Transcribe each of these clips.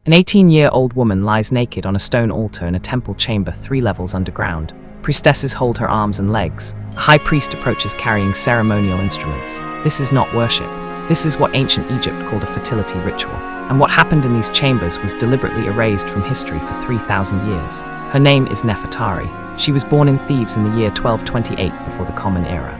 An 18-year-old woman lies naked on a stone altar in a temple chamber 3 levels underground. Priestesses hold her arms and legs. A high priest approaches carrying ceremonial instruments. This is not worship. This is what ancient Egypt called a fertility ritual. And what happened in these chambers was deliberately erased from history for 3,000 years. Her name is Nefertari. She was born in Thebes in the year 1228 before the Common Era.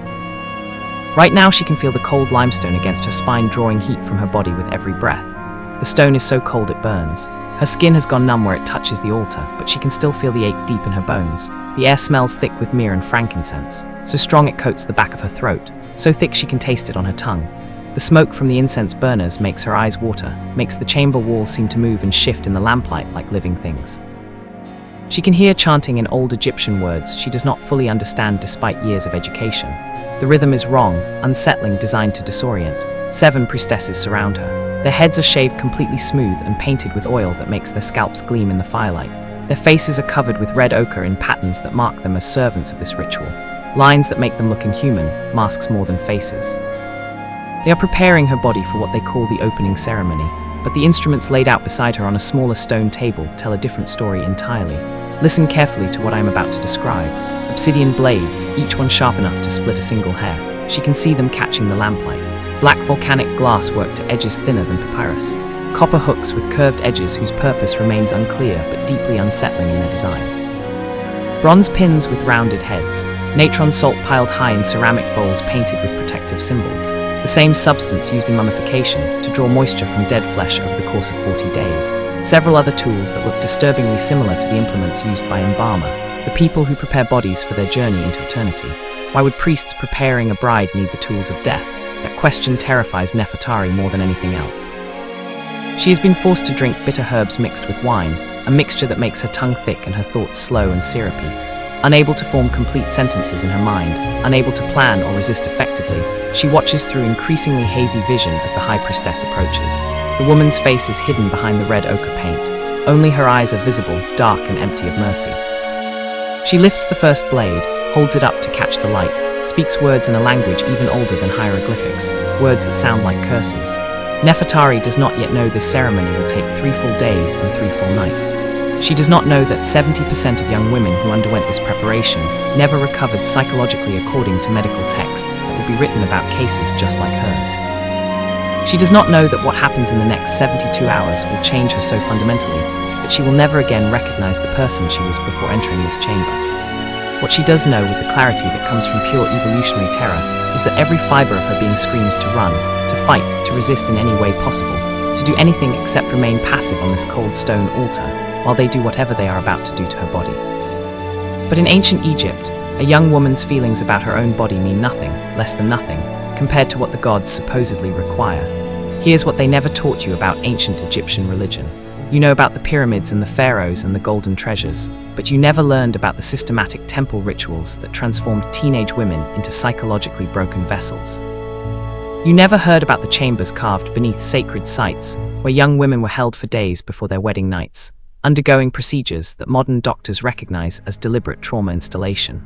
Right now she can feel the cold limestone against her spine, drawing heat from her body with every breath. The stone is so cold it burns. Her skin has gone numb where it touches the altar, but she can still feel the ache deep in her bones. The air smells thick with myrrh and frankincense, so strong it coats the back of her throat, so thick she can taste it on her tongue. The smoke from the incense burners makes her eyes water, makes the chamber walls seem to move and shift in the lamplight like living things. She can hear chanting in old Egyptian words she does not fully understand despite years of education. The rhythm is wrong, unsettling, designed to disorient. 7 priestesses surround her. Their heads are shaved completely smooth and painted with oil that makes their scalps gleam in the firelight. Their faces are covered with red ochre in patterns that mark them as servants of this ritual. Lines that make them look inhuman, masks more than faces. They are preparing her body for what they call the opening ceremony, but the instruments laid out beside her on a smaller stone table tell a different story entirely. Listen carefully to what I am about to describe. Obsidian blades, each one sharp enough to split a single hair. She can see them catching the lamplight. Black volcanic glass worked to edges thinner than papyrus. Copper hooks with curved edges whose purpose remains unclear but deeply unsettling in their design. Bronze pins with rounded heads. Natron salt piled high in ceramic bowls painted with protective symbols. The same substance used in mummification to draw moisture from dead flesh over the course of 40 days. Several other tools that look disturbingly similar to the implements used by embalmer, the people who prepare bodies for their journey into eternity. Why would priests preparing a bride need the tools of death? That question terrifies Nefertari more than anything else. She has been forced to drink bitter herbs mixed with wine, a mixture that makes her tongue thick and her thoughts slow and syrupy. Unable to form complete sentences in her mind, unable to plan or resist effectively, she watches through increasingly hazy vision as the high priestess approaches. The woman's face is hidden behind the red ochre paint. Only her eyes are visible, dark and empty of mercy. She lifts the first blade, holds it up to catch the light, speaks words in a language even older than hieroglyphics, words that sound like curses. Nefertari does not yet know this ceremony will take 3 full days and 3 full nights. She does not know that 70% of young women who underwent this preparation never recovered psychologically according to medical texts that will be written about cases just like hers. She does not know that what happens in the next 72 hours will change her so fundamentally that she will never again recognize the person she was before entering this chamber. What she does know with the clarity that comes from pure evolutionary terror is that every fiber of her being screams to run, to fight, to resist in any way possible, to do anything except remain passive on this cold stone altar while they do whatever they are about to do to her body. But in ancient Egypt, a young woman's feelings about her own body mean nothing, less than nothing, compared to what the gods supposedly require. Here's what they never taught you about ancient Egyptian religion. You know about the pyramids and the pharaohs and the golden treasures, but you never learned about the systematic temple rituals that transformed teenage women into psychologically broken vessels. You never heard about the chambers carved beneath sacred sites, where young women were held for days before their wedding nights, undergoing procedures that modern doctors recognize as deliberate trauma installation.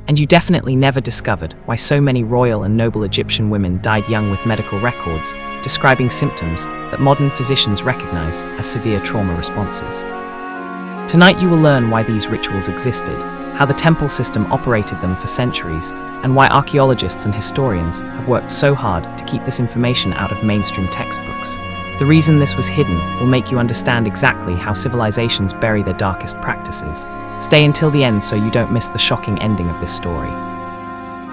And you definitely never discovered why so many royal and noble Egyptian women died young with medical records describing symptoms that modern physicians recognize as severe trauma responses. Tonight you will learn why these rituals existed, how the temple system operated them for centuries, and why archaeologists and historians have worked so hard to keep this information out of mainstream textbooks. The reason this was hidden will make you understand exactly how civilizations bury their darkest practices. Stay until the end so you don't miss the shocking ending of this story.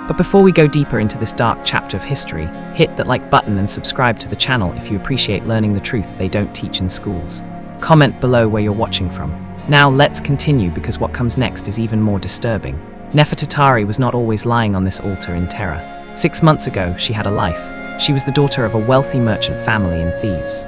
But before we go deeper into this dark chapter of history, hit that like button and subscribe to the channel if you appreciate learning the truth they don't teach in schools. Comment below where you're watching from. Now let's continue, because what comes next is even more disturbing. Nefertari was not always lying on this altar in terror. 6 months ago, she had a life. She was the daughter of a wealthy merchant family in Thebes.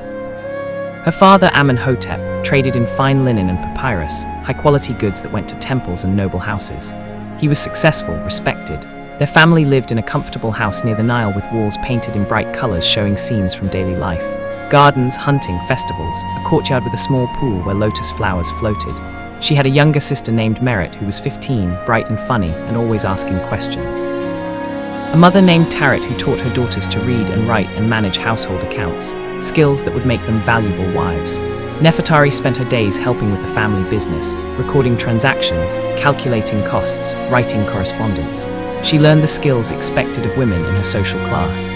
Her father, Amenhotep, traded in fine linen and papyrus, high-quality goods that went to temples and noble houses. He was successful, respected. Their family lived in a comfortable house near the Nile with walls painted in bright colors showing scenes from daily life. Gardens, hunting, festivals, a courtyard with a small pool where lotus flowers floated. She had a younger sister named Merit who was 15, bright and funny, and always asking questions. A mother named Tarit who taught her daughters to read and write and manage household accounts, skills that would make them valuable wives. Nefertari spent her days helping with the family business, recording transactions, calculating costs, writing correspondence. She learned the skills expected of women in her social class.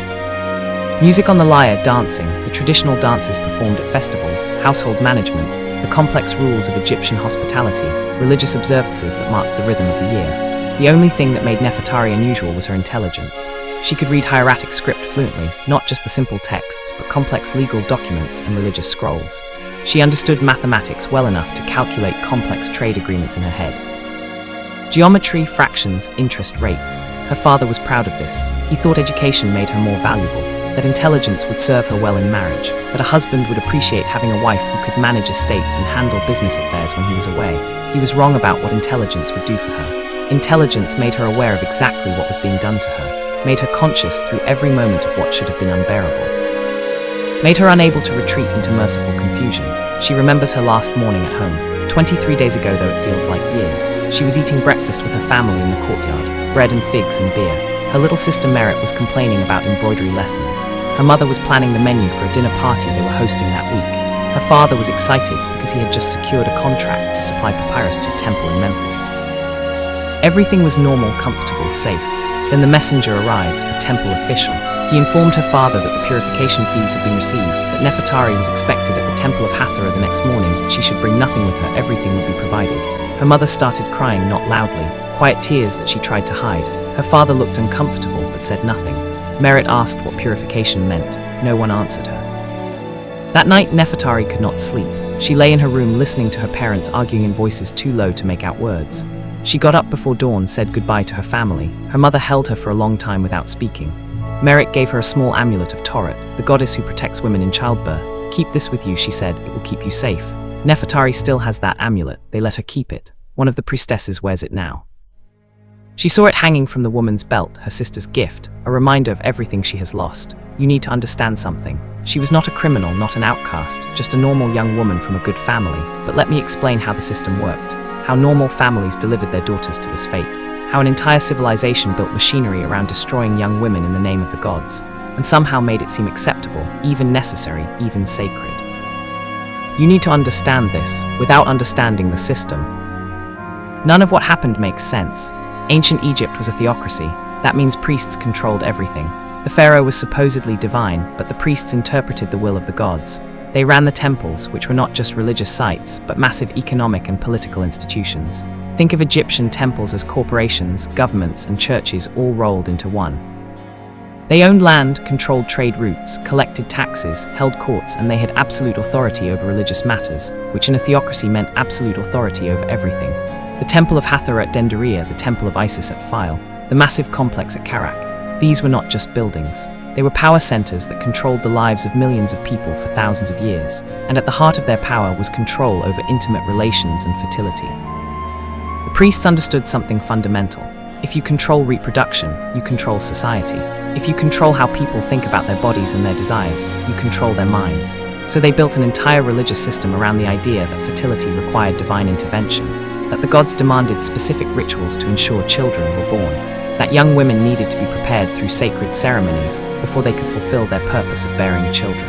Music on the lyre, dancing, the traditional dances performed at festivals, household management, the complex rules of Egyptian hospitality, religious observances that marked the rhythm of the year. The only thing that made Nefertari unusual was her intelligence. She could read hieratic script fluently, not just the simple texts, but complex legal documents and religious scrolls. She understood mathematics well enough to calculate complex trade agreements in her head. Geometry, fractions, interest rates. Her father was proud of this. He thought education made her more valuable, that intelligence would serve her well in marriage, that a husband would appreciate having a wife who could manage estates and handle business affairs when he was away. He was wrong about what intelligence would do for her. Intelligence made her aware of exactly what was being done to her, made her conscious through every moment of what should have been unbearable, made her unable to retreat into merciful confusion. She remembers her last morning at home. 23 days ago, though it feels like years. She was eating breakfast with her family in the courtyard, bread and figs and beer. Her little sister Merit was complaining about embroidery lessons. Her mother was planning the menu for a dinner party they were hosting that week. Her father was excited because he had just secured a contract to supply papyrus to a temple in Memphis. Everything was normal, comfortable, safe. Then the messenger arrived, a temple official. He informed her father that the purification fees had been received, that Nefertari was expected at the temple of Hathor the next morning, that she should bring nothing with her, everything would be provided. Her mother started crying, not loudly, quiet tears that she tried to hide. Her father looked uncomfortable but said nothing. Merit asked what purification meant. No one answered her. That night, Nefertari could not sleep. She lay in her room listening to her parents arguing in voices too low to make out words. She got up before dawn, said goodbye to her family. Her mother held her for a long time without speaking. Merit gave her a small amulet of Toret, the goddess who protects women in childbirth. Keep this with you, she said, it will keep you safe. Nefertari still has that amulet. They let her keep it. One of the priestesses wears it now. She saw it hanging from the woman's belt, her sister's gift, a reminder of everything she has lost. You need to understand something. She was not a criminal, not an outcast, just a normal young woman from a good family. But let me explain how the system worked, how normal families delivered their daughters to this fate, how an entire civilization built machinery around destroying young women in the name of the gods, and somehow made it seem acceptable, even necessary, even sacred. You need to understand this, without understanding the system. None of what happened makes sense. Ancient Egypt was a theocracy. That means priests controlled everything. The pharaoh was supposedly divine, but the priests interpreted the will of the gods. They ran the temples, which were not just religious sites, but massive economic and political institutions. Think of Egyptian temples as corporations, governments, and churches all rolled into one. They owned land, controlled trade routes, collected taxes, held courts, and they had absolute authority over religious matters, which in a theocracy meant absolute authority over everything. The Temple of Hathor at Dendera, the Temple of Isis at Phyle, the massive complex at Karak. These were not just buildings. They were power centers that controlled the lives of millions of people for thousands of years, and at the heart of their power was control over intimate relations and fertility. The priests understood something fundamental. If you control reproduction, you control society. If you control how people think about their bodies and their desires, you control their minds. So they built an entire religious system around the idea that fertility required divine intervention, that the gods demanded specific rituals to ensure children were born, that young women needed to be prepared through sacred ceremonies before they could fulfill their purpose of bearing children.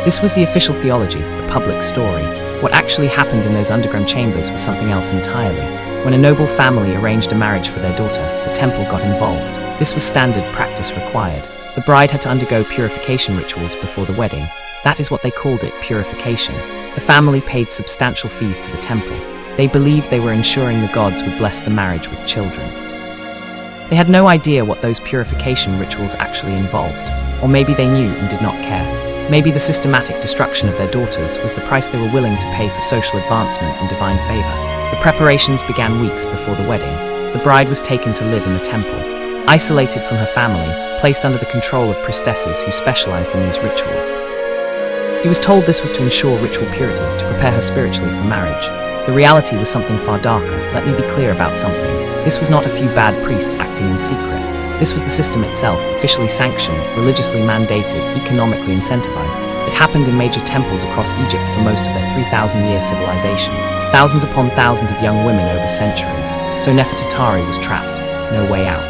This was the official theology, the public story. What actually happened in those underground chambers was something else entirely. When a noble family arranged a marriage for their daughter, the temple got involved. This was standard practice required. The bride had to undergo purification rituals before the wedding. That is what they called it, purification. The family paid substantial fees to the temple. They believed they were ensuring the gods would bless the marriage with children. They had no idea what those purification rituals actually involved. Or maybe they knew and did not care. Maybe the systematic destruction of their daughters was the price they were willing to pay for social advancement and divine favor. The preparations began weeks before the wedding. The bride was taken to live in the temple, isolated from her family, placed under the control of priestesses who specialized in these rituals. He was told this was to ensure ritual purity, to prepare her spiritually for marriage. The reality was something far darker. Let me be clear about something. This was not a few bad priests acting in secret. This was the system itself, officially sanctioned, religiously mandated, economically incentivized. It happened in major temples across Egypt for most of their 3,000-year civilization. Thousands upon thousands of young women over centuries. So Nefertari was trapped. No way out.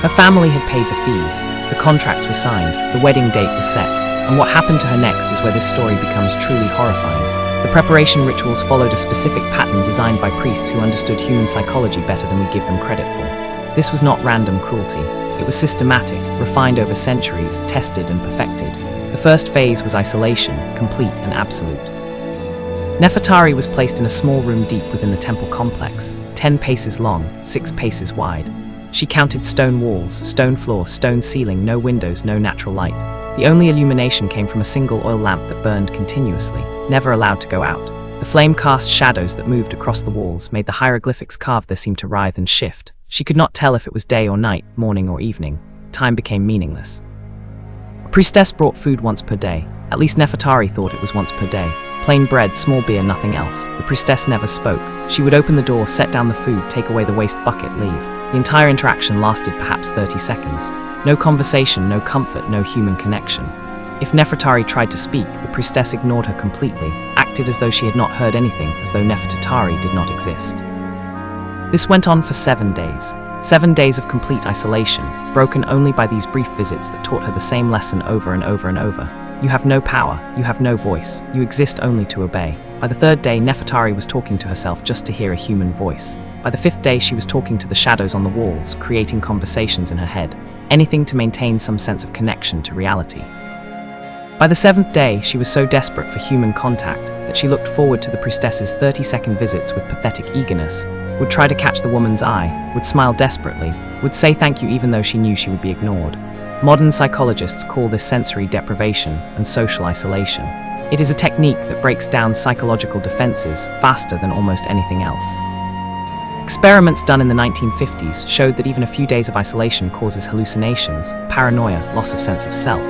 Her family had paid the fees. The contracts were signed. The wedding date was set. And what happened to her next is where this story becomes truly horrifying. The preparation rituals followed a specific pattern designed by priests who understood human psychology better than we give them credit for. This was not random cruelty. It was systematic, refined over centuries, tested and perfected. The first phase was isolation, complete and absolute. Nefertari was placed in a small room deep within the temple complex, 10 paces long, 6 paces wide. She counted stone walls, stone floor, stone ceiling, no windows, no natural light. The only illumination came from a single oil lamp that burned continuously, never allowed to go out. The flame cast shadows that moved across the walls, made the hieroglyphics carved there seem to writhe and shift. She could not tell if it was day or night, morning or evening. Time became meaningless. A priestess brought food once per day. At least Nefertari thought it was once per day. Plain bread, small beer, nothing else. The priestess never spoke. She would open the door, set down the food, take away the waste bucket, leave. The entire interaction lasted perhaps 30 seconds. No conversation, no comfort, no human connection. If Nefertari tried to speak, the priestess ignored her completely, acted as though she had not heard anything, as though Nefertari did not exist. This went on for 7 days. 7 days of complete isolation, broken only by these brief visits that taught her the same lesson over and over and over. You have no power, you have no voice, you exist only to obey. By the 3rd day, Nefertari was talking to herself just to hear a human voice. By the 5th day, she was talking to the shadows on the walls, creating conversations in her head. Anything to maintain some sense of connection to reality. By the 7th day, she was so desperate for human contact that she looked forward to the priestess's 30-second visits with pathetic eagerness, would try to catch the woman's eye, would smile desperately, would say thank you even though she knew she would be ignored. Modern psychologists call this sensory deprivation and social isolation. It is a technique that breaks down psychological defenses faster than almost anything else. Experiments done in the 1950s showed that even a few days of isolation causes hallucinations, paranoia, loss of sense of self.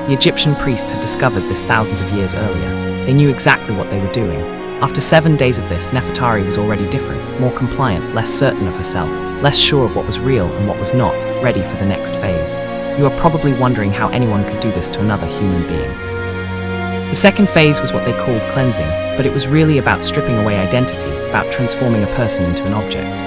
The Egyptian priests had discovered this thousands of years earlier. They knew exactly what they were doing. After 7 days of this, Nefertari was already different, more compliant, less certain of herself, less sure of what was real and what was not, ready for the next phase. You are probably wondering how anyone could do this to another human being. The second phase was what they called cleansing, but it was really about stripping away identity, about transforming a person into an object.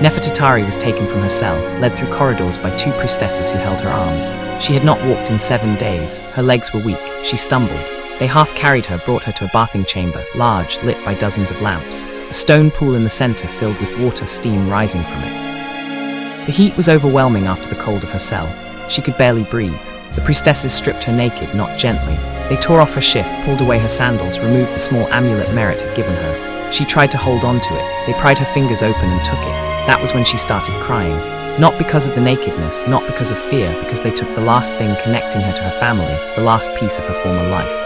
Nefertari was taken from her cell, led through corridors by 2 priestesses who held her arms. She had not walked in 7 days, her legs were weak, she stumbled. They half-carried her, brought her to a bathing chamber, large, lit by dozens of lamps. A stone pool in the center filled with water, steam rising from it. The heat was overwhelming after the cold of her cell. She could barely breathe. The priestesses stripped her naked, not gently. They tore off her shift, pulled away her sandals, removed the small amulet Merit had given her. She tried to hold on to it. They pried her fingers open and took it. That was when she started crying. Not because of the nakedness, not because of fear, because they took the last thing connecting her to her family, the last piece of her former life.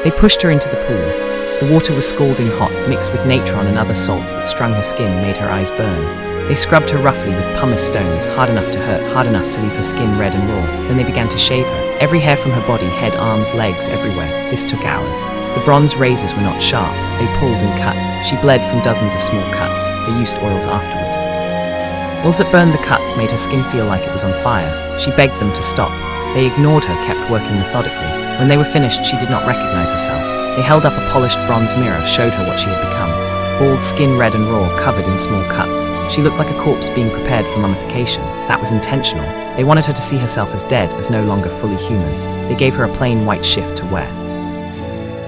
They pushed her into the pool. The water was scalding hot, mixed with natron and other salts that strung her skin, made her eyes burn. They scrubbed her roughly with pumice stones, hard enough to hurt, hard enough to leave her skin red and raw. Then they began to shave her. Every hair from her body, head, arms, legs, everywhere. This took hours. The bronze razors were not sharp. They pulled and cut. She bled from dozens of small cuts. They used oils afterward. Oils that burned the cuts made her skin feel like it was on fire. She begged them to stop. They ignored her, kept working methodically. When they were finished, she did not recognize herself. They held up a polished bronze mirror, showed her what she had become. Bald, skin red and raw, covered in small cuts. She looked like a corpse being prepared for mummification. That was intentional. They wanted her to see herself as dead, as no longer fully human. They gave her a plain white shift to wear.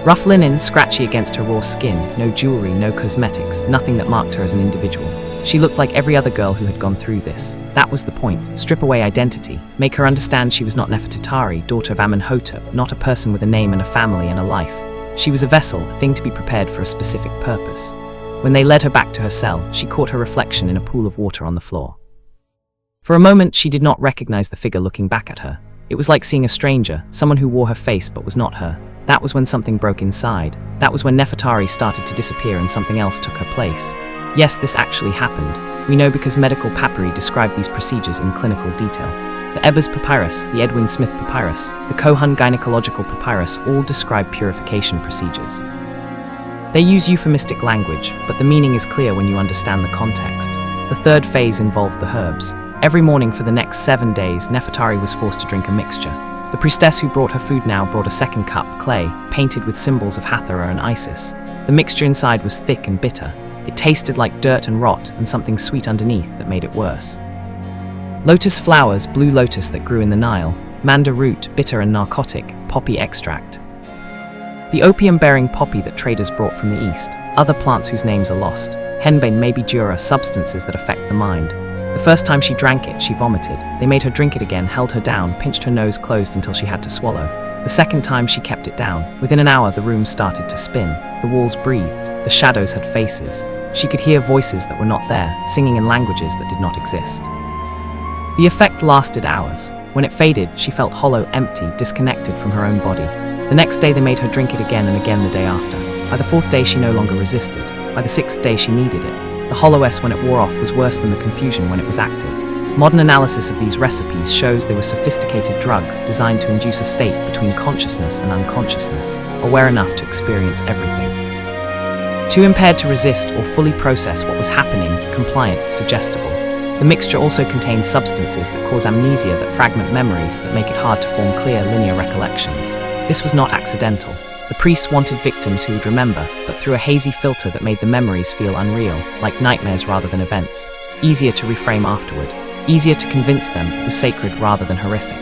Rough linen, scratchy against her raw skin, no jewelry, no cosmetics, nothing that marked her as an individual. She looked like every other girl who had gone through this. That was the point. Strip away identity. Make her understand she was not Nefertari, daughter of Amenhotep, not a person with a name and a family and a life. She was a vessel, a thing to be prepared for a specific purpose. When they led her back to her cell, she caught her reflection in a pool of water on the floor. For a moment, she did not recognize the figure looking back at her. It was like seeing a stranger, someone who wore her face but was not her. That was when something broke inside. That was when Nefertari started to disappear and something else took her place. Yes, this actually happened. We know because medical papyri describe these procedures in clinical detail. The Ebers Papyrus, the Edwin Smith Papyrus, the Kohan Gynecological Papyrus all describe purification procedures. They use euphemistic language, but the meaning is clear when you understand the context. The third phase involved the herbs. Every morning for the next 7 days, Nefertari was forced to drink a mixture. The priestess who brought her food now brought a second cup, clay, painted with symbols of Hathor and Isis. The mixture inside was thick and bitter. It tasted like dirt and rot, and something sweet underneath that made it worse. Lotus flowers, blue lotus that grew in the Nile, Manda root, bitter and narcotic, poppy extract. The opium-bearing poppy that traders brought from the east, other plants whose names are lost, henbane, maybe dura, substances that affect the mind. The first time she drank it, she vomited. They made her drink it again, held her down, pinched her nose closed until she had to swallow. The second time she kept it down. Within an hour the room started to spin. The walls breathed. The shadows had faces. She could hear voices that were not there, singing in languages that did not exist. The effect lasted hours. When it faded, she felt hollow, empty, disconnected from her own body. The next day they made her drink it again and again the day after. By the fourth day she no longer resisted. By the sixth day she needed it. The hollowness when it wore off was worse than the confusion when it was active. Modern analysis of these recipes shows they were sophisticated drugs designed to induce a state between consciousness and unconsciousness, aware enough to experience everything. Too impaired to resist or fully process what was happening, compliant, suggestible. The mixture also contains substances that cause amnesia, that fragment memories, that make it hard to form clear, linear recollections. This was not accidental. The priests wanted victims who would remember, but through a hazy filter that made the memories feel unreal, like nightmares rather than events. Easier to reframe afterward. Easier to convince them it was sacred rather than horrific.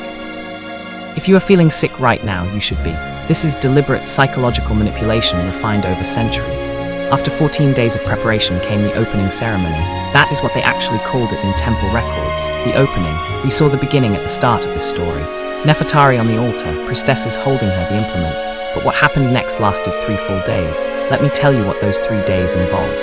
If you are feeling sick right now, you should be. This is deliberate psychological manipulation refined over centuries. After 14 days of preparation came the opening ceremony. That is what they actually called it in temple records. The opening. We saw the beginning at the start of this story. Nefertari on the altar, priestesses holding her the implements. But what happened next lasted 3 full days. Let me tell you what those 3 days involved.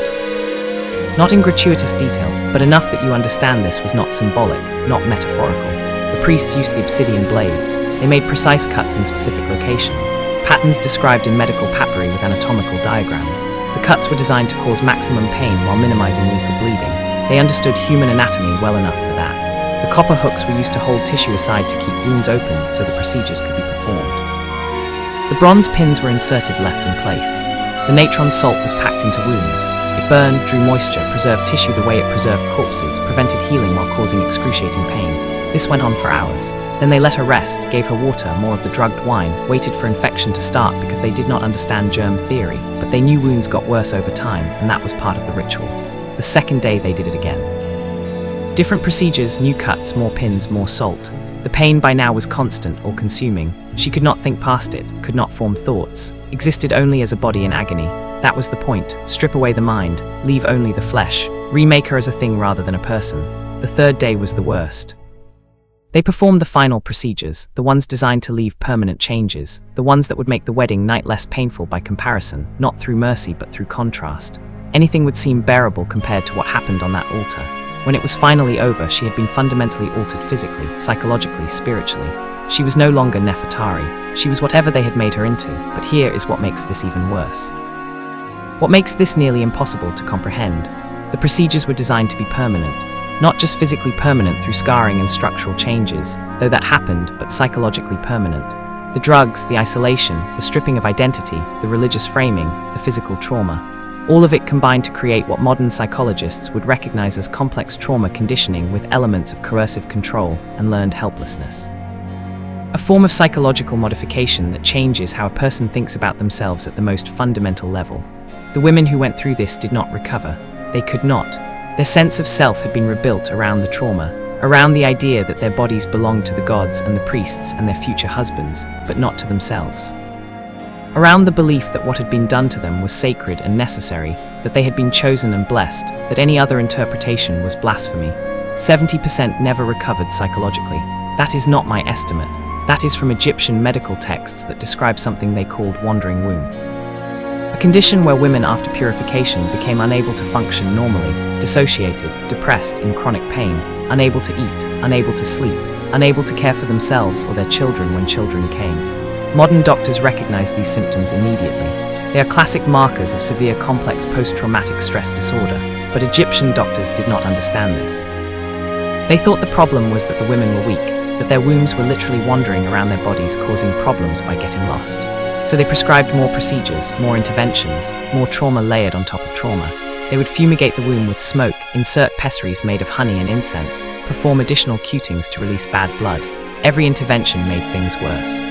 Not in gratuitous detail, but enough that you understand this was not symbolic, not metaphorical. The priests used the obsidian blades. They made precise cuts in specific locations. Patterns described in medical papyri with anatomical diagrams. The cuts were designed to cause maximum pain while minimizing lethal bleeding. They understood human anatomy well enough for that. The copper hooks were used to hold tissue aside to keep wounds open so the procedures could be performed. The bronze pins were inserted left in place. The natron salt was packed into wounds. It burned, drew moisture, preserved tissue the way it preserved corpses, prevented healing while causing excruciating pain. This went on for hours. Then they let her rest, gave her water, more of the drugged wine, waited for infection to start because they did not understand germ theory, but they knew wounds got worse over time, and that was part of the ritual. The second day they did it again. Different procedures, new cuts, more pins, more salt. The pain by now was constant, all-consuming. She could not think past it, could not form thoughts, existed only as a body in agony. That was the point. Strip away the mind, leave only the flesh, remake her as a thing rather than a person. The third day was the worst. They performed the final procedures, the ones designed to leave permanent changes, the ones that would make the wedding night less painful by comparison, not through mercy but through contrast. Anything would seem bearable compared to what happened on that altar. When it was finally over, she had been fundamentally altered physically, psychologically, spiritually. She was no longer Nefertari. She was whatever they had made her into, but here is what makes this even worse. What makes this nearly impossible to comprehend? The procedures were designed to be permanent. Not just physically permanent through scarring and structural changes, though that happened, but psychologically permanent. The drugs, the isolation, the stripping of identity, the religious framing, the physical trauma. All of it combined to create what modern psychologists would recognize as complex trauma conditioning with elements of coercive control and learned helplessness. A form of psychological modification that changes how a person thinks about themselves at the most fundamental level. The women who went through this did not recover. They could not. Their sense of self had been rebuilt around the trauma, around the idea that their bodies belonged to the gods and the priests and their future husbands, but not to themselves. Around the belief that what had been done to them was sacred and necessary, that they had been chosen and blessed, that any other interpretation was blasphemy. 70% never recovered psychologically. That is not my estimate. That is from Egyptian medical texts that describe something they called wandering womb. A condition where women after purification became unable to function normally, dissociated, depressed, in chronic pain, unable to eat, unable to sleep, unable to care for themselves or their children when children came. Modern doctors recognize these symptoms immediately. They are classic markers of severe complex post-traumatic stress disorder, but Egyptian doctors did not understand this. They thought the problem was that the women were weak, that their wombs were literally wandering around their bodies causing problems by getting lost. So they prescribed more procedures, more interventions, more trauma layered on top of trauma. They would fumigate the womb with smoke, insert pessaries made of honey and incense, perform additional cutings to release bad blood. Every intervention made things worse.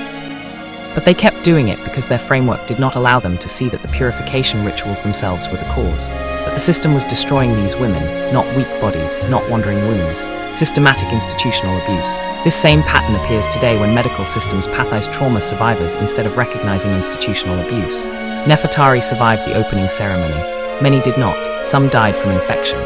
But they kept doing it because their framework did not allow them to see that the purification rituals themselves were the cause, that But the system was destroying these women, not weak bodies, not wandering wombs. Systematic institutional abuse. This same pattern appears today when medical systems pathize trauma survivors instead of recognizing institutional abuse. Nefertari survived the opening ceremony. Many did not. Some died from infection.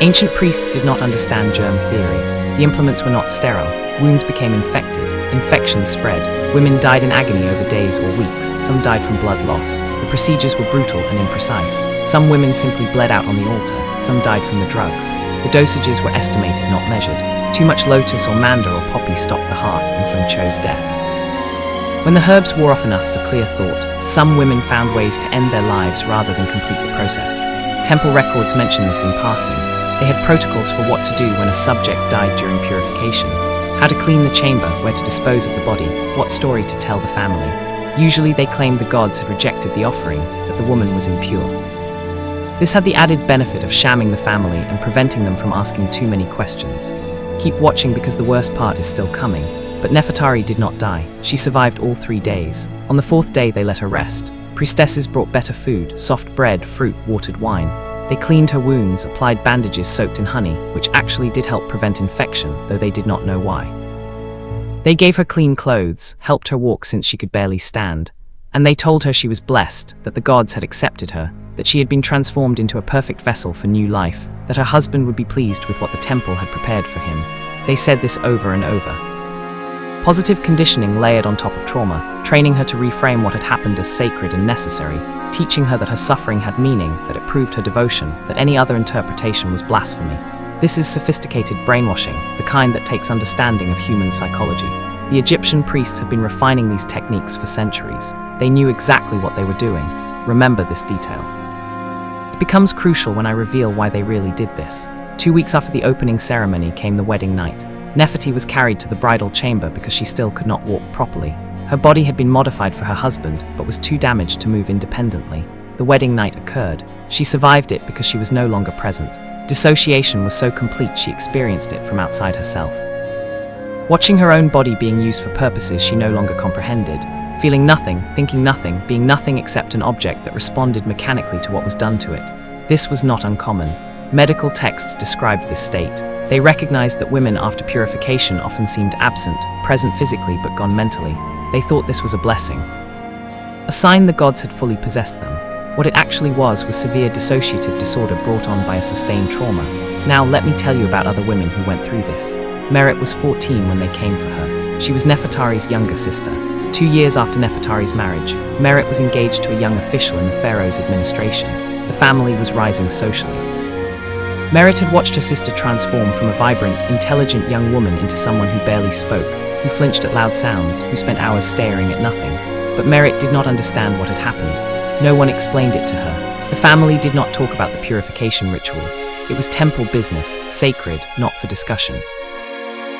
Ancient priests did not understand germ theory. The implements were not sterile. Wounds became infected. Infections spread. Women died in agony over days or weeks. Some died from blood loss. The procedures were brutal and imprecise. Some women simply bled out on the altar. Some died from the drugs. The dosages were estimated, not measured. Too much lotus or manda or poppy stopped the heart, and some chose death. When the herbs wore off enough for clear thought, some women found ways to end their lives rather than complete the process. Temple records mention this in passing. They had protocols for what to do when a subject died during purification. How to clean the chamber, where to dispose of the body, what story to tell the family. Usually they claimed the gods had rejected the offering, that the woman was impure. This had the added benefit of shamming the family and preventing them from asking too many questions. Keep watching because the worst part is still coming. But Nefertari did not die. She survived all 3 days. On the 4th day they let her rest. Priestesses brought better food, soft bread, fruit, watered wine. They cleaned her wounds, applied bandages soaked in honey, which actually did help prevent infection, though they did not know why. They gave her clean clothes, helped her walk since she could barely stand, and they told her she was blessed, that the gods had accepted her, that she had been transformed into a perfect vessel for new life, that her husband would be pleased with what the temple had prepared for him. They said this over and over. Positive conditioning layered on top of trauma, training her to reframe what had happened as sacred and necessary, teaching her that her suffering had meaning, that it proved her devotion, that any other interpretation was blasphemy. This is sophisticated brainwashing, the kind that takes understanding of human psychology. The Egyptian priests had been refining these techniques for centuries. They knew exactly what they were doing. Remember this detail. It becomes crucial when I reveal why they really did this. 2 weeks after the opening ceremony came the wedding night. Nefertiti was carried to the bridal chamber because she still could not walk properly. Her body had been modified for her husband, but was too damaged to move independently. The wedding night occurred. She survived it because she was no longer present. Dissociation was so complete she experienced it from outside herself. Watching her own body being used for purposes she no longer comprehended, feeling nothing, thinking nothing, being nothing except an object that responded mechanically to what was done to it. This was not uncommon. Medical texts described this state. They recognized that women after purification often seemed absent, present physically but gone mentally. They thought this was a blessing, a sign the gods had fully possessed them. What it actually was severe dissociative disorder brought on by a sustained trauma. Now let me tell you about other women who went through this. Merit was 14 when they came for her. She was Nefertari's younger sister. 2 years after Nefertari's marriage, Merit was engaged to a young official in the pharaoh's administration. The family was rising socially. Merit had watched her sister transform from a vibrant, intelligent young woman into someone who barely spoke, who flinched at loud sounds, who spent hours staring at nothing. But Merit did not understand what had happened. No one explained it to her. The family did not talk about the purification rituals. It was temple business, sacred, not for discussion.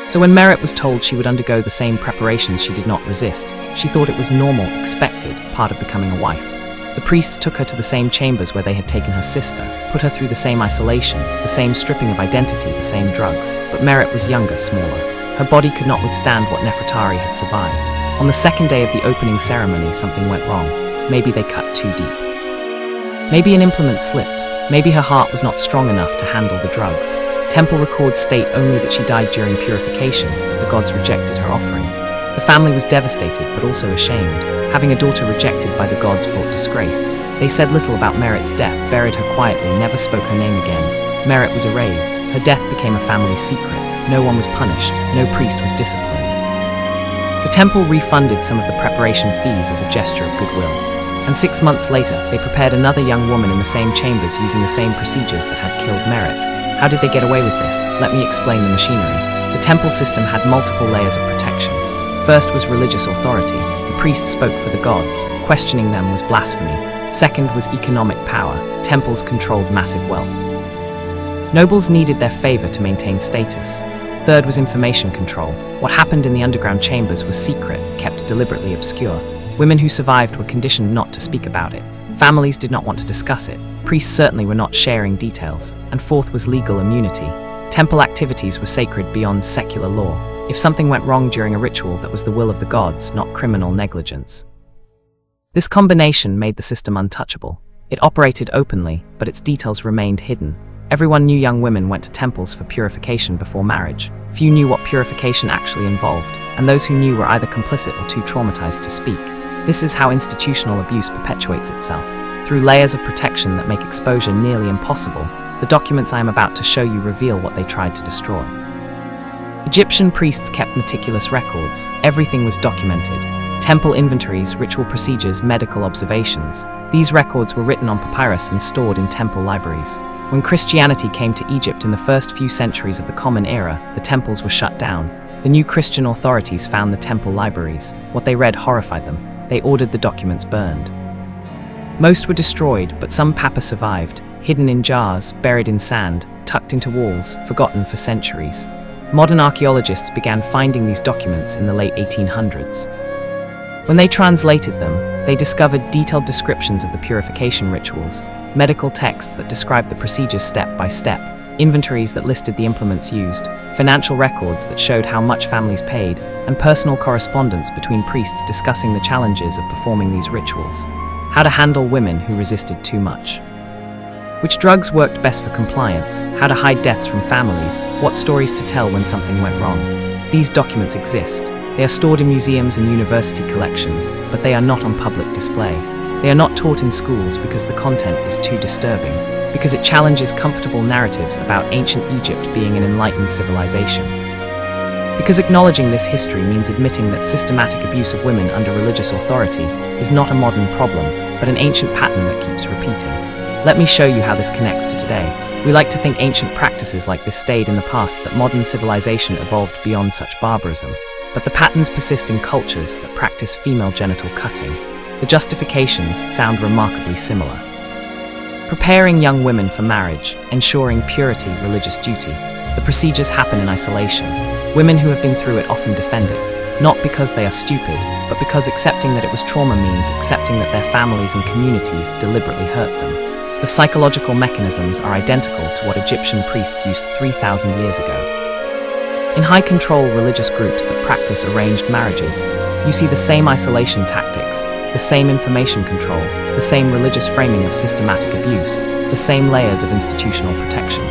So when Merit was told she would undergo the same preparations, she did not resist. She thought it was normal, expected, part of becoming a wife. The priests took her to the same chambers where they had taken her sister, put her through the same isolation, the same stripping of identity, the same drugs. But Merit was younger, smaller. Her body could not withstand what Nefertari had survived. On the 2nd day of the opening ceremony, something went wrong. Maybe they cut too deep. Maybe an implement slipped. Maybe her heart was not strong enough to handle the drugs. Temple records state only that she died during purification, that the gods rejected her offering. The family was devastated, but also ashamed. Having a daughter rejected by the gods brought disgrace. They said little about Merit's death, buried her quietly, never spoke her name again. Merit was erased. Her death became a family secret. No one was punished. No priest was disciplined. The temple refunded some of the preparation fees as a gesture of goodwill. And 6 months later, they prepared another young woman in the same chambers using the same procedures that had killed Merit. How did they get away with this? Let me explain the machinery. The temple system had multiple layers of protection. First was religious authority. The priests spoke for the gods. Questioning them was blasphemy. Second was economic power. Temples controlled massive wealth. Nobles needed their favor to maintain status. Third was information control. What happened in the underground chambers was secret, kept deliberately obscure. Women who survived were conditioned not to speak about it. Families did not want to discuss it. Priests certainly were not sharing details. And fourth was legal immunity. Temple activities were sacred beyond secular law. If something went wrong during a ritual, that was the will of the gods, not criminal negligence. This combination made the system untouchable. It operated openly, but its details remained hidden. Everyone knew young women went to temples for purification before marriage. Few knew what purification actually involved, and those who knew were either complicit or too traumatized to speak. This is how institutional abuse perpetuates itself. Through layers of protection that make exposure nearly impossible, the documents I am about to show you reveal what they tried to destroy. Egyptian priests kept meticulous records. Everything was documented. Temple inventories, ritual procedures, medical observations. These records were written on papyrus and stored in temple libraries. When Christianity came to Egypt in the first few centuries of the Common Era, the temples were shut down. The new Christian authorities found the temple libraries. What they read horrified them. They ordered the documents burned. Most were destroyed, but some papyrus survived, hidden in jars, buried in sand, tucked into walls, forgotten for centuries. Modern archaeologists began finding these documents in the late 1800s. When they translated them, they discovered detailed descriptions of the purification rituals, medical texts that described the procedures step by step, inventories that listed the implements used, financial records that showed how much families paid, and personal correspondence between priests discussing the challenges of performing these rituals. How to handle women who resisted too much. Which drugs worked best for compliance, how to hide deaths from families, what stories to tell when something went wrong. These documents exist. They are stored in museums and university collections, but they are not on public display. They are not taught in schools because the content is too disturbing, because it challenges comfortable narratives about ancient Egypt being an enlightened civilization. Because acknowledging this history means admitting that systematic abuse of women under religious authority is not a modern problem, but an ancient pattern that keeps repeating. Let me show you how this connects to today. We like to think ancient practices like this stayed in the past, that modern civilization evolved beyond such barbarism. But the patterns persist in cultures that practice female genital cutting. The justifications sound remarkably similar. Preparing young women for marriage, ensuring purity, religious duty. The procedures happen in isolation. Women who have been through it often defend it, not because they are stupid, but because accepting that it was trauma means accepting that their families and communities deliberately hurt them. The psychological mechanisms are identical to what Egyptian priests used 3,000 years ago. In high-control religious groups that practice arranged marriages, you see the same isolation tactics, the same information control, the same religious framing of systematic abuse, the same layers of institutional protection.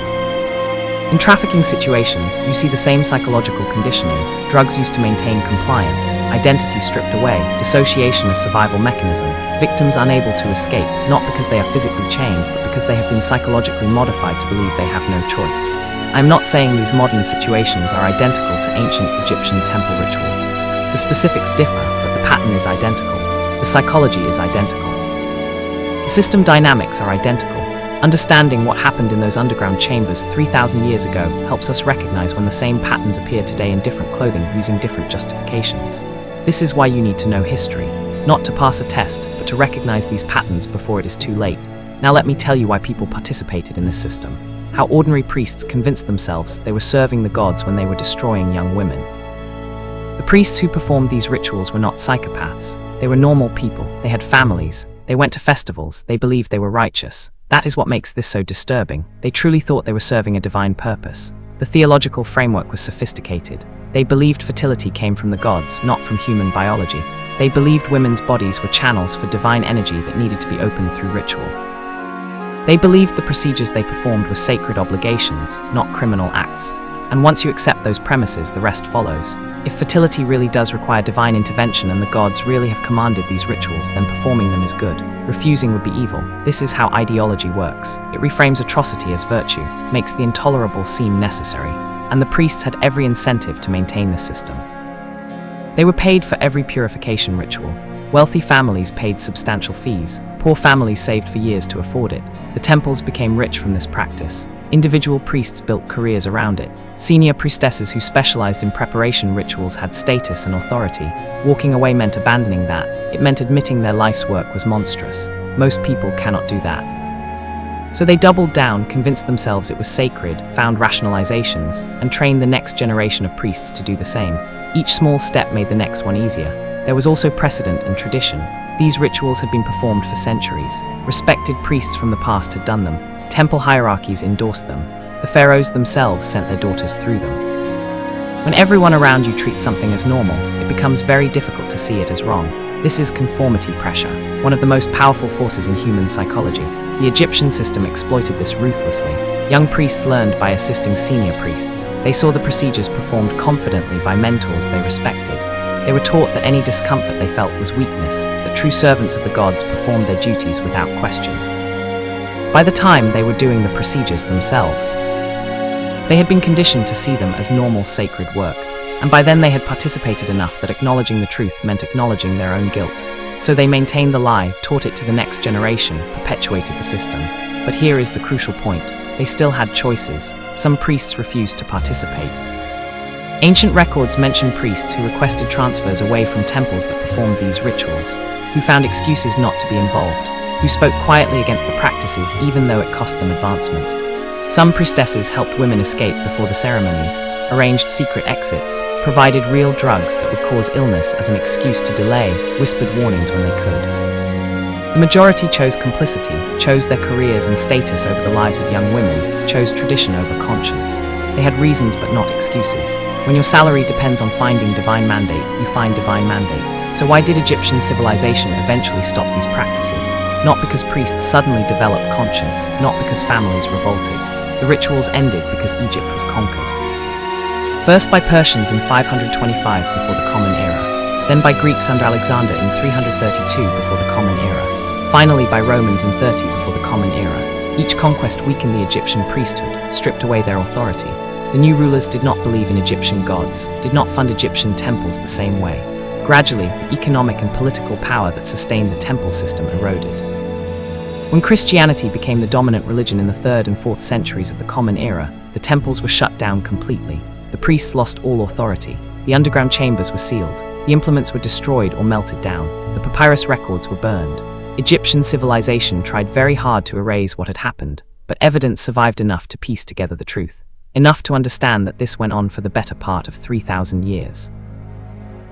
In trafficking situations, you see the same psychological conditioning, drugs used to maintain compliance, identity stripped away, dissociation as survival mechanism, victims unable to escape, not because they are physically chained, but because they have been psychologically modified to believe they have no choice. I'm not saying these modern situations are identical to ancient Egyptian temple rituals. The specifics differ, but the pattern is identical. The psychology is identical. The system dynamics are identical. Understanding what happened in those underground chambers 3,000 years ago helps us recognize when the same patterns appear today in different clothing using different justifications. This is why you need to know history, not to pass a test, but to recognize these patterns before it is too late. Now let me tell you why people participated in this system. How ordinary priests convinced themselves they were serving the gods when they were destroying young women. The priests who performed these rituals were not psychopaths. They were normal people. They had families. They went to festivals. They believed they were righteous. That is what makes this so disturbing. They truly thought they were serving a divine purpose. The theological framework was sophisticated. They believed fertility came from the gods, not from human biology. They believed women's bodies were channels for divine energy that needed to be opened through ritual. They believed the procedures they performed were sacred obligations, not criminal acts. And once you accept those premises, the rest follows. If fertility really does require divine intervention and the gods really have commanded these rituals, then performing them is good. Refusing would be evil. This is how ideology works. It reframes atrocity as virtue, makes the intolerable seem necessary. And the priests had every incentive to maintain this system. They were paid for every purification ritual. Wealthy families paid substantial fees. Poor families saved for years to afford it. The temples became rich from this practice. Individual priests built careers around it. Senior priestesses who specialized in preparation rituals had status and authority. Walking away meant abandoning that. It meant admitting their life's work was monstrous. Most people cannot do that. So they doubled down, convinced themselves it was sacred, found rationalizations, and trained the next generation of priests to do the same. Each small step made the next one easier. There was also precedent and tradition. These rituals had been performed for centuries. Respected priests from the past had done them. Temple hierarchies endorsed them. The pharaohs themselves sent their daughters through them. When everyone around you treats something as normal, it becomes very difficult to see it as wrong. This is conformity pressure, one of the most powerful forces in human psychology. The Egyptian system exploited this ruthlessly. Young priests learned by assisting senior priests. They saw the procedures performed confidently by mentors they respected. They were taught that any discomfort they felt was weakness, that true servants of the gods performed their duties without question. By the time they were doing the procedures themselves, they had been conditioned to see them as normal sacred work, and by then they had participated enough that acknowledging the truth meant acknowledging their own guilt. So they maintained the lie, taught it to the next generation, perpetuated the system. But here is the crucial point. They still had choices. Some priests refused to participate. Ancient records mention priests who requested transfers away from temples that performed these rituals, who found excuses not to be involved, who spoke quietly against the practices even though it cost them advancement. Some priestesses helped women escape before the ceremonies, arranged secret exits, provided real drugs that would cause illness as an excuse to delay, whispered warnings when they could. The majority chose complicity, chose their careers and status over the lives of young women, chose tradition over conscience. They had reasons but not excuses. When your salary depends on finding divine mandate, you find divine mandate. So why did Egyptian civilization eventually stop these practices? Not because priests suddenly developed conscience, not because families revolted. The rituals ended because Egypt was conquered. First by Persians in 525 before the Common Era, then by Greeks under Alexander in 332 before the Common Era, finally by Romans in 30 before the Common Era. Each conquest weakened the Egyptian priesthood, stripped away their authority. The new rulers did not believe in Egyptian gods, did not fund Egyptian temples the same way. Gradually, the economic and political power that sustained the temple system eroded. When Christianity became the dominant religion in the 3rd and 4th centuries of the Common Era, the temples were shut down completely. The priests lost all authority. The underground chambers were sealed. The implements were destroyed or melted down. The papyrus records were burned. Egyptian civilization tried very hard to erase what had happened, but evidence survived enough to piece together the truth. Enough to understand that this went on for the better part of 3,000 years.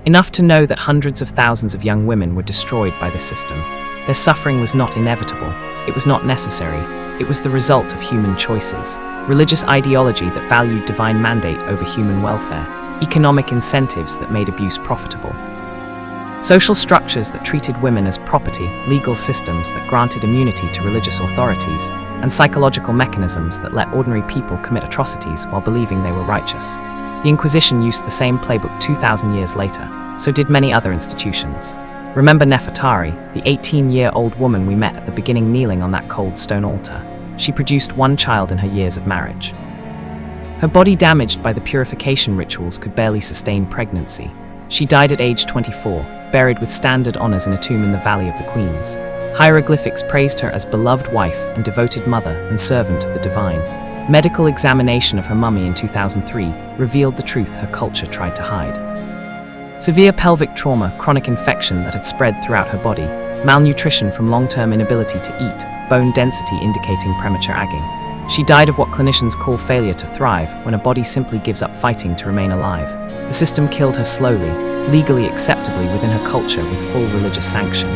Enough to know that hundreds of thousands of young women were destroyed by the system. Their suffering was not inevitable. It was not necessary. It was the result of human choices. Religious ideology that valued divine mandate over human welfare. Economic incentives that made abuse profitable. Social structures that treated women as property, legal systems that granted immunity to religious authorities, and psychological mechanisms that let ordinary people commit atrocities while believing they were righteous. The Inquisition used the same playbook 2,000 years later. So did many other institutions. Remember Nefertari, the 18-year-old woman we met at the beginning kneeling on that cold stone altar. She produced one child in her years of marriage. Her body damaged by the purification rituals could barely sustain pregnancy. She died at age 24, buried with standard honors in a tomb in the Valley of the Queens. Hieroglyphics praised her as beloved wife and devoted mother and servant of the divine. Medical examination of her mummy in 2003 revealed the truth her culture tried to hide. Severe pelvic trauma, chronic infection that had spread throughout her body, malnutrition from long-term inability to eat, bone density indicating premature aging. She died of what clinicians call failure to thrive, when a body simply gives up fighting to remain alive. The system killed her slowly, legally acceptably within her culture with full religious sanction.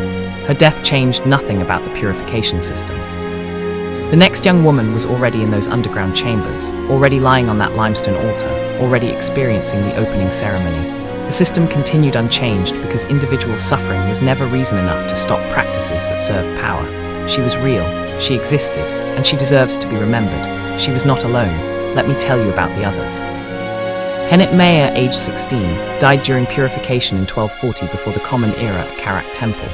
Her death changed nothing about the purification system. The next young woman was already in those underground chambers, already lying on that limestone altar, already experiencing the opening ceremony. The system continued unchanged because individual suffering was never reason enough to stop practices that served power. She was real, she existed, and she deserves to be remembered. She was not alone. Let me tell you about the others. Henet Maya, aged 16, died during purification in 1240 before the Common Era at Karak Temple.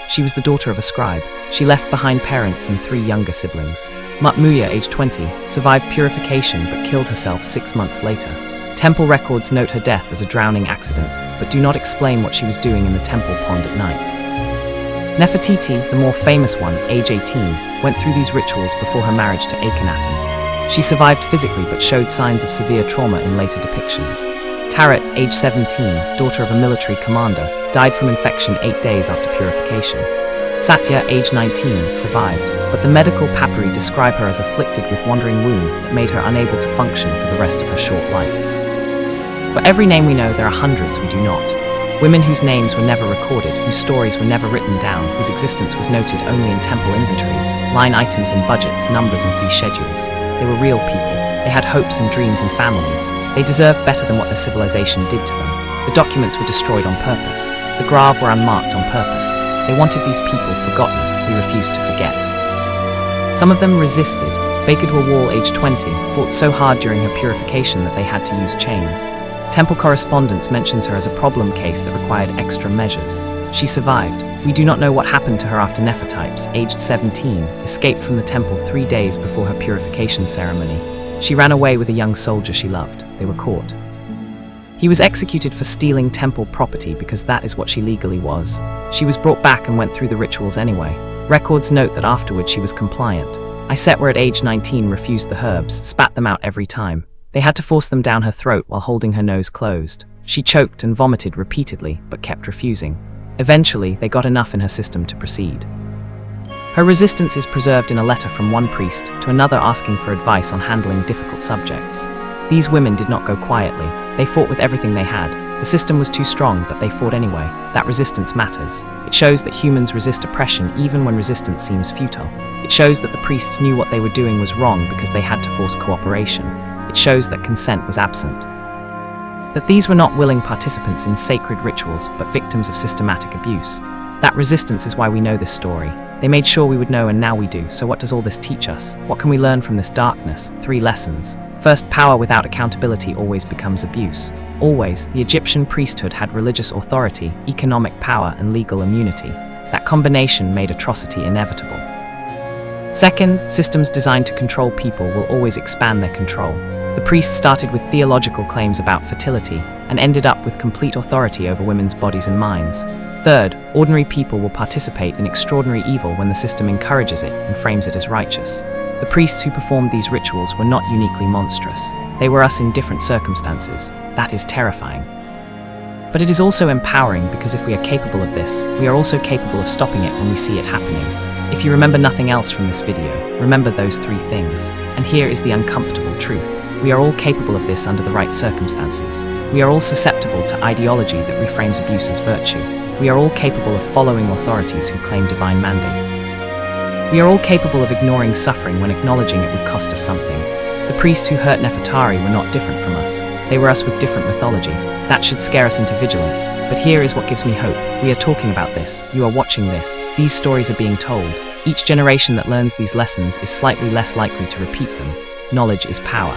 She was the daughter of a scribe. She left behind parents and 3 younger siblings. Mutmuya, aged 20, survived purification but killed herself 6 months later. Temple records note her death as a drowning accident, but do not explain what she was doing in the temple pond at night. Nefertiti, the more famous one, age 18, went through these rituals before her marriage to Akhenaten. She survived physically but showed signs of severe trauma in later depictions. Tarat, age 17, daughter of a military commander, died from infection 8 days after purification. Satya, age 19, survived, but the medical papyri describe her as afflicted with wandering womb that made her unable to function for the rest of her short life. For every name we know, there are hundreds we do not. Women whose names were never recorded, whose stories were never written down, whose existence was noted only in temple inventories, line items and budgets, numbers and fee schedules. They were real people. They had hopes and dreams and families. They deserved better than what their civilization did to them. The documents were destroyed on purpose. The grave were unmarked on purpose. They wanted these people forgotten. We refused to forget. Some of them resisted. Baker to a wall, age 20, fought so hard during her purification that they had to use chains. Temple correspondence mentions her as a problem case that required extra measures. She survived. We do not know what happened to her after Nefertypes, aged 17, escaped from the temple 3 days before her purification ceremony. She ran away with a young soldier she loved. They were caught. He was executed for stealing temple property because that is what she legally was. She was brought back and went through the rituals anyway. Records note that afterward she was compliant. Iset were at age 19 refused the herbs, spat them out every time. They had to force them down her throat while holding her nose closed. She choked and vomited repeatedly, but kept refusing. Eventually, they got enough in her system to proceed. Her resistance is preserved in a letter from one priest to another asking for advice on handling difficult subjects. These women did not go quietly. They fought with everything they had. The system was too strong, but they fought anyway. That resistance matters. It shows that humans resist oppression even when resistance seems futile. It shows that the priests knew what they were doing was wrong because they had to force cooperation. It shows that consent was absent. That these were not willing participants in sacred rituals, but victims of systematic abuse. That resistance is why we know this story. They made sure we would know, and now we do. So what does all this teach us? What can we learn from this darkness? 3 lessons. First, power without accountability always becomes abuse. Always, the Egyptian priesthood had religious authority, economic power, and legal immunity. That combination made atrocity inevitable. Second, systems designed to control people will always expand their control. The priests started with theological claims about fertility and ended up with complete authority over women's bodies and minds. Third, ordinary people will participate in extraordinary evil when the system encourages it and frames it as righteous. The priests who performed these rituals were not uniquely monstrous. They were us in different circumstances. That is terrifying. But it is also empowering because if we are capable of this, we are also capable of stopping it when we see it happening. If you remember nothing else from this video, remember those 3 things. And here is the uncomfortable truth. We are all capable of this under the right circumstances. We are all susceptible to ideology that reframes abuse as virtue. We are all capable of following authorities who claim divine mandate. We are all capable of ignoring suffering when acknowledging it would cost us something. The priests who hurt Nefertari were not different from us. They were us with different mythology. That should scare us into vigilance. But here is what gives me hope. We are talking about this. You are watching this. These stories are being told. Each generation that learns these lessons is slightly less likely to repeat them. Knowledge is power.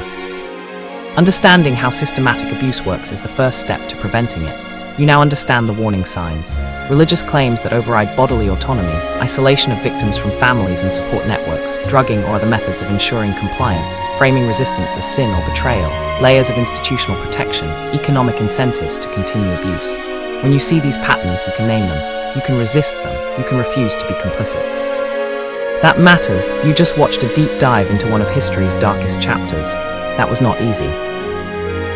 Understanding how systematic abuse works is the first step to preventing it. You now understand the warning signs. Religious claims that override bodily autonomy, isolation of victims from families and support networks, drugging or other methods of ensuring compliance, framing resistance as sin or betrayal, layers of institutional protection, economic incentives to continue abuse. When you see these patterns, you can name them. You can resist them. You can refuse to be complicit. That matters. You just watched a deep dive into one of history's darkest chapters. That was not easy.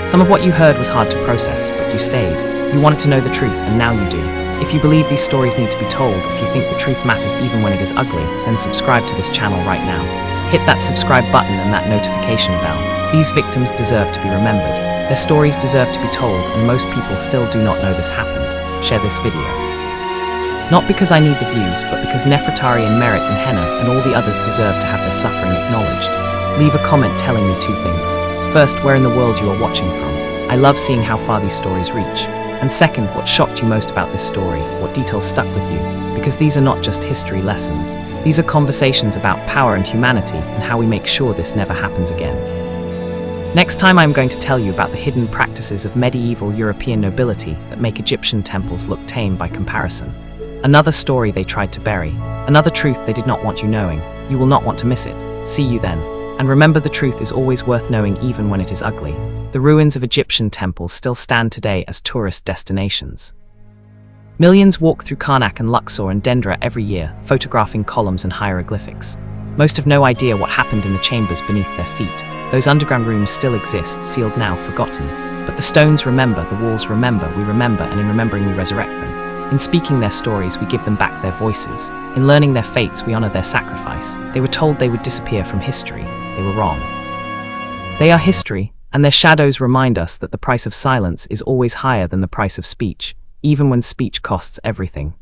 Some of what you heard was hard to process, but you stayed. You wanted to know the truth, and now you do. If you believe these stories need to be told, if you think the truth matters even when it is ugly, then subscribe to this channel right now. Hit that subscribe button and that notification bell. These victims deserve to be remembered. Their stories deserve to be told, and most people still do not know this happened. Share this video. Not because I need the views, but because Nefertari and Merit and Henna and all the others deserve to have their suffering acknowledged. Leave a comment telling me 2 things. First, where in the world you are watching from. I love seeing how far these stories reach. And second, what shocked you most about this story, what details stuck with you, because these are not just history lessons. These are conversations about power and humanity and how we make sure this never happens again. Next time I'm going to tell you about the hidden practices of medieval European nobility that make Egyptian temples look tame by comparison. Another story they tried to bury, another truth they did not want you knowing. You will not want to miss it. See you then. And remember, the truth is always worth knowing even when it is ugly. The ruins of Egyptian temples still stand today as tourist destinations. Millions walk through Karnak and Luxor and Dendra every year, photographing columns and hieroglyphics. Most have no idea what happened in the chambers beneath their feet. Those underground rooms still exist, sealed now, forgotten. But the stones remember, the walls remember, we remember, and in remembering we resurrect them. In speaking their stories, we give them back their voices. In learning their fates, we honor their sacrifice. They were told they would disappear from history. They were wrong. They are history, and their shadows remind us that the price of silence is always higher than the price of speech, even when speech costs everything.